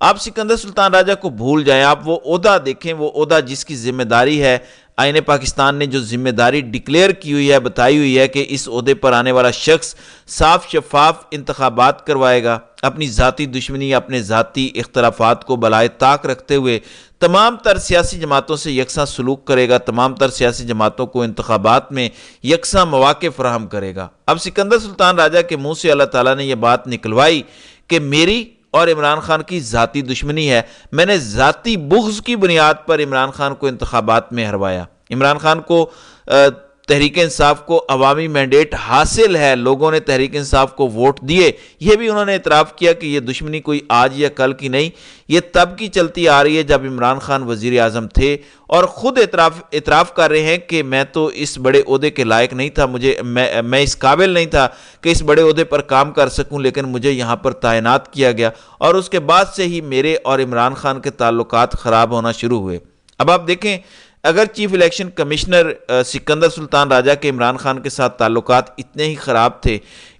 آپ سکندر سلطان راجہ کو بھول جائیں، آپ وہ عہدہ دیکھیں، وہ عہدہ جس کی ذمہ داری ہے، آئین پاکستان نے جو ذمہ داری ڈکلیئر کی ہوئی ہے، بتائی ہوئی ہے کہ اس عہدے پر آنے والا شخص صاف شفاف انتخابات کروائے گا، اپنی ذاتی دشمنی، اپنے ذاتی اختلافات کو بالائے طاق رکھتے ہوئے تمام تر سیاسی جماعتوں سے یکساں سلوک کرے گا، تمام تر سیاسی جماعتوں کو انتخابات میں یکساں مواقع فراہم کرے گا۔ اب سکندر سلطان راجہ کے منہ سے اللہ تعالیٰ نے یہ بات نکلوائی کہ میری اور عمران خان کی ذاتی دشمنی ہے، میں نے ذاتی بغض کی بنیاد پر عمران خان کو انتخابات میں ہروایا۔ عمران خان کو تحریک انصاف کو عوامی مینڈیٹ حاصل ہے، لوگوں نے تحریک انصاف کو ووٹ دیے، یہ بھی انہوں نے اعتراف کیا کہ یہ دشمنی کوئی آج یا کل کی نہیں، یہ تب کی چلتی آ رہی ہے جب عمران خان وزیر اعظم تھے، اور خود اعتراف کر رہے ہیں کہ میں تو اس بڑے عہدے کے لائق نہیں تھا، میں اس قابل نہیں تھا کہ اس بڑے عہدے پر کام کر سکوں، لیکن مجھے یہاں پر تعینات کیا گیا، اور اس کے بعد سے ہی میرے اور عمران خان کے تعلقات خراب ہونا شروع ہوئے۔ اب آپ دیکھیں، اگر چیف الیکشن کمشنر سکندر سلطان راجہ کے عمران خان کے ساتھ تعلقات اتنے ہی خراب تھے،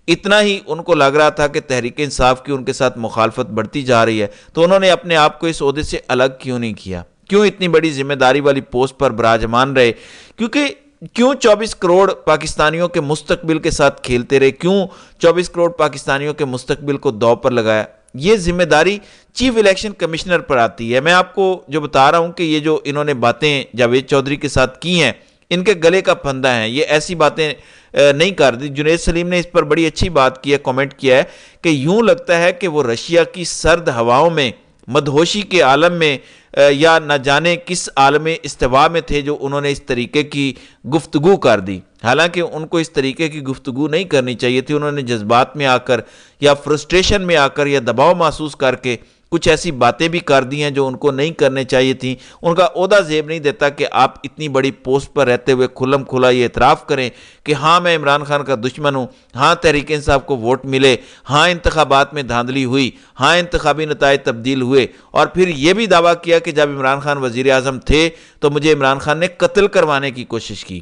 اتنا ہی ان کو لگ رہا تھا کہ تحریک انصاف کی ان کے ساتھ مخالفت بڑھتی جا رہی ہے، تو انہوں نے اپنے آپ کو اس عہدے سے الگ کیوں نہیں کیا؟ کیوں اتنی بڑی ذمہ داری والی پوسٹ پر براجمان رہے؟ کیوں 24 کروڑ پاکستانیوں کے مستقبل کے ساتھ کھیلتے رہے؟ کیوں 24 کروڑ پاکستانیوں کے مستقبل کو داؤ پر لگایا؟ یہ ذمہ داری چیف الیکشن کمشنر پر آتی ہے۔ میں آپ کو جو بتا رہا ہوں کہ یہ جو انہوں نے باتیں جاوید چودھری کے ساتھ کی ہیں، ان کے گلے کا پھندہ ہیں، یہ ایسی باتیں نہیں کر دی۔ جنید سلیم نے اس پر بڑی اچھی بات کی ہے، کامنٹ کیا ہے کہ یوں لگتا ہے کہ وہ رشیا کی سرد ہواؤں میں، مدہوشی کے عالم میں، یا نہ جانے کس عالم استوا میں تھے جو انہوں نے اس طریقے کی گفتگو کر دی۔ حالانکہ ان کو اس طریقے کی گفتگو نہیں کرنی چاہیے تھی، انہوں نے جذبات میں آ کر یا فرسٹریشن میں آ کر یا دباؤ محسوس کر کے کچھ ایسی باتیں بھی کر دی ہیں جو ان کو نہیں کرنے چاہیے تھیں۔ ان کا عہدہ زیب نہیں دیتا کہ آپ اتنی بڑی پوسٹ پر رہتے ہوئے کھلم کھلا یہ اعتراف کریں کہ ہاں میں عمران خان کا دشمن ہوں، ہاں تحریک انصاف کو ووٹ ملے، ہاں انتخابات میں دھاندلی ہوئی، ہاں انتخابی نتائج تبدیل ہوئے، اور پھر یہ بھی دعویٰ کیا کہ جب عمران خان وزیر اعظم تھے تو مجھے عمران خان نے قتل کروانے کی کوشش کی،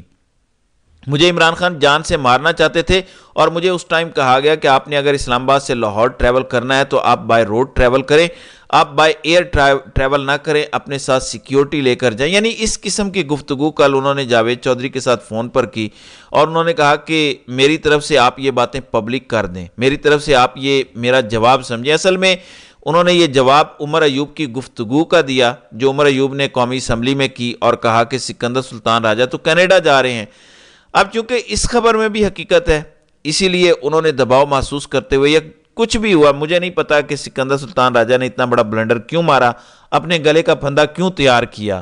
مجھے عمران خان جان سے مارنا چاہتے تھے، اور مجھے اس ٹائم کہا گیا کہ آپ نے اگر اسلام آباد سے لاہور ٹریول کرنا ہے تو آپ بائی روڈ ٹریول کریں، آپ بائی ایئر ٹریول نہ کریں، اپنے ساتھ سیکیورٹی لے کر جائیں۔ یعنی اس قسم کی گفتگو کل انہوں نے جاوید چودھری کے ساتھ فون پر کی، اور انہوں نے کہا کہ میری طرف سے آپ یہ باتیں پبلک کر دیں، میری طرف سے آپ یہ میرا جواب سمجھیں۔ اصل میں انہوں نے یہ جواب عمر ایوب کی گفتگو کا دیا جو عمر ایوب نے قومی اسمبلی میں کی، اور کہا کہ سکندر سلطان راجہ تو کینیڈا جا رہے ہیں۔ اب چونکہ اس خبر میں بھی حقیقت ہے، اسی لیے انہوں نے دباؤ محسوس کرتے ہوئے، یا کچھ بھی ہوا، مجھے نہیں پتا کہ سکندر سلطان راجہ نے اتنا بڑا بلنڈر کیوں مارا، اپنے گلے کا پھندا کیوں تیار کیا،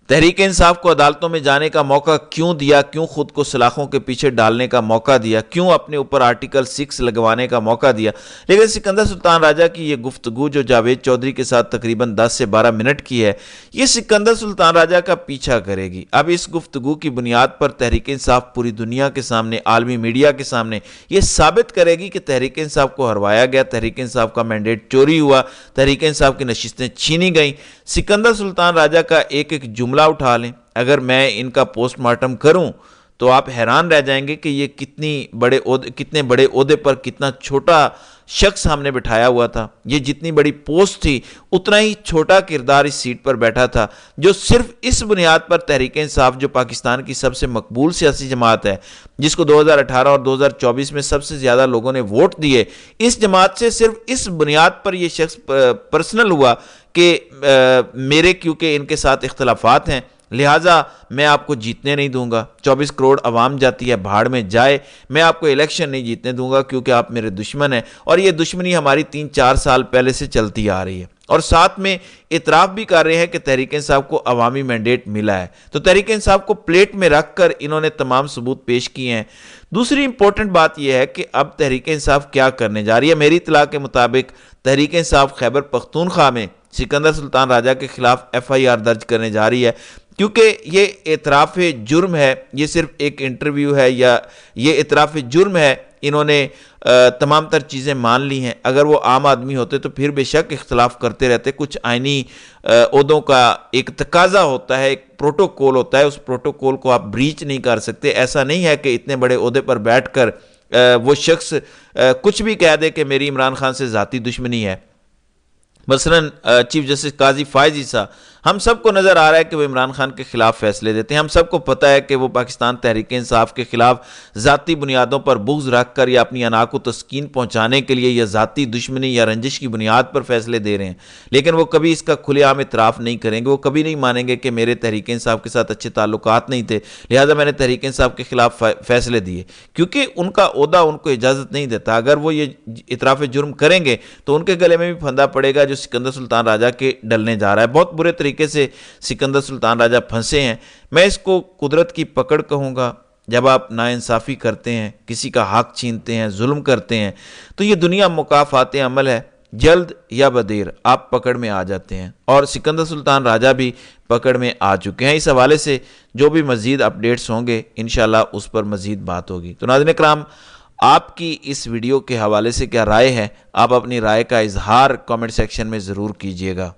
تحریک انصاف کو عدالتوں میں جانے کا موقع کیوں دیا، کیوں خود کو سلاخوں کے پیچھے ڈالنے کا موقع دیا، کیوں اپنے اوپر آرٹیکل 6 لگوانے کا موقع دیا۔ لیکن سکندر سلطان راجہ کی یہ گفتگو جو جاوید چودھری کے ساتھ تقریباً 10 سے 12 منٹ کی ہے، یہ سکندر سلطان راجہ کا پیچھا کرے گی۔ اب اس گفتگو کی بنیاد پر تحریک انصاف پوری دنیا کے سامنے، عالمی میڈیا کے سامنے یہ ثابت کرے گی کہ تحریک انصاف کو ہروایا گیا، تحریک انصاف کا مینڈیٹ چوری ہوا، تحریک انصاف کی نشستیں چھینی گئیں۔ سکندر سلطان راجہ کا ایک ایک جملہ اٹھا لیں، اگر میں ان کا پوسٹ مارٹم کروں تو آپ حیران رہ جائیں گے کہ یہ کتنے بڑے عہدے پر کتنا چھوٹا شخص ہم نے بٹھایا ہوا تھا۔ یہ جتنی بڑی پوسٹ تھی اتنا ہی چھوٹا کردار اس سیٹ پر بیٹھا تھا، جو صرف اس بنیاد پر تحریک انصاف، جو پاکستان کی سب سے مقبول سیاسی جماعت ہے، جس کو 2018 اور 2024 میں سب سے زیادہ لوگوں نے ووٹ دیے، اس جماعت سے صرف اس بنیاد پر یہ شخص پرسنل ہوا کہ میرے کیونکہ ان کے ساتھ اختلافات ہیں، لہٰذا میں آپ کو جیتنے نہیں دوں گا۔ 24 کروڑ عوام جاتی ہے بھاڑ میں جائے، میں آپ کو الیکشن نہیں جیتنے دوں گا کیونکہ آپ میرے دشمن ہیں، اور یہ دشمنی ہماری 3-4 سال پہلے سے چلتی آ رہی ہے۔ اور ساتھ میں اعتراف بھی کر رہے ہیں کہ تحریک انصاف کو عوامی مینڈیٹ ملا ہے، تو تحریک انصاف کو پلیٹ میں رکھ کر انہوں نے تمام ثبوت پیش کیے ہیں۔ دوسری امپورٹنٹ بات یہ ہے کہ اب تحریک انصاف کیا کرنے جا رہی ہے۔ میری اطلاع کے مطابق تحریک انصاف خیبر پختونخوا میں سکندر سلطان راجہ کے خلاف FIR درج کرنے جا رہی ہے، کیونکہ یہ اعتراف جرم ہے، یہ صرف ایک انٹرویو ہے، یا یہ اعتراف جرم ہے، انہوں نے تمام تر چیزیں مان لی ہیں۔ اگر وہ عام آدمی ہوتے تو پھر بے شک اختلاف کرتے رہتے، کچھ آئینی عہدوں کا ایک تقاضا ہوتا ہے، ایک پروٹوکول ہوتا ہے، اس پروٹوکول کو آپ بریچ نہیں کر سکتے۔ ایسا نہیں ہے کہ اتنے بڑے عہدے پر بیٹھ کر وہ شخص کچھ بھی کہہ دے کہ میری عمران خان سے ذاتی دشمنی ہے۔ مثلاً چیف جسٹس قاضی فائز عیسیٰ، ہم سب کو نظر آ رہا ہے کہ وہ عمران خان کے خلاف فیصلے دیتے ہیں، ہم سب کو پتہ ہے کہ وہ پاکستان تحریک انصاف کے خلاف ذاتی بنیادوں پر بغض رکھ کر یا اپنی انا کو تسکین پہنچانے کے لیے یا ذاتی دشمنی یا رنجش کی بنیاد پر فیصلے دے رہے ہیں، لیکن وہ کبھی اس کا کھلے عام اعتراف نہیں کریں گے، وہ کبھی نہیں مانیں گے کہ میرے تحریک انصاف کے ساتھ اچھے تعلقات نہیں تھے لہٰذا میں نے تحریک انصاف کے خلاف فیصلے دیے، کیونکہ ان کا عہدہ ان کو اجازت نہیں دیتا۔ اگر وہ یہ اعتراف جرم کریں گے تو ان کے گلے میں بھی پھندا پڑے گا جو سکندر سلطان راجہ کے ڈلنے جا رہا ہے۔ بہت برے طریقے سے سکندر سلطان راجہ پھنسے ہیں۔ میں اس کو قدرت کی پکڑ کہوں گا۔ جب آپ ناانصافی کرتے ہیں، کسی کا حق چھینتے ہیں، ظلم کرتے ہیں، تو یہ دنیا مکافات عمل ہے، جلد یا بدیر آپ پکڑ میں آ جاتے ہیں، اور سکندر سلطان راجہ بھی پکڑ میں آ چکے ہیں۔ اس حوالے سے جو بھی مزید اپڈیٹس ہوں گے انشاءاللہ اس پر مزید بات ہوگی۔ تو ناظرین کرام، آپ کی اس ویڈیو کے حوالے سے کیا رائے ہے؟ آپ اپنی رائے کا اظہار کامنٹ سیکشن میں ضرور کیجیے گا۔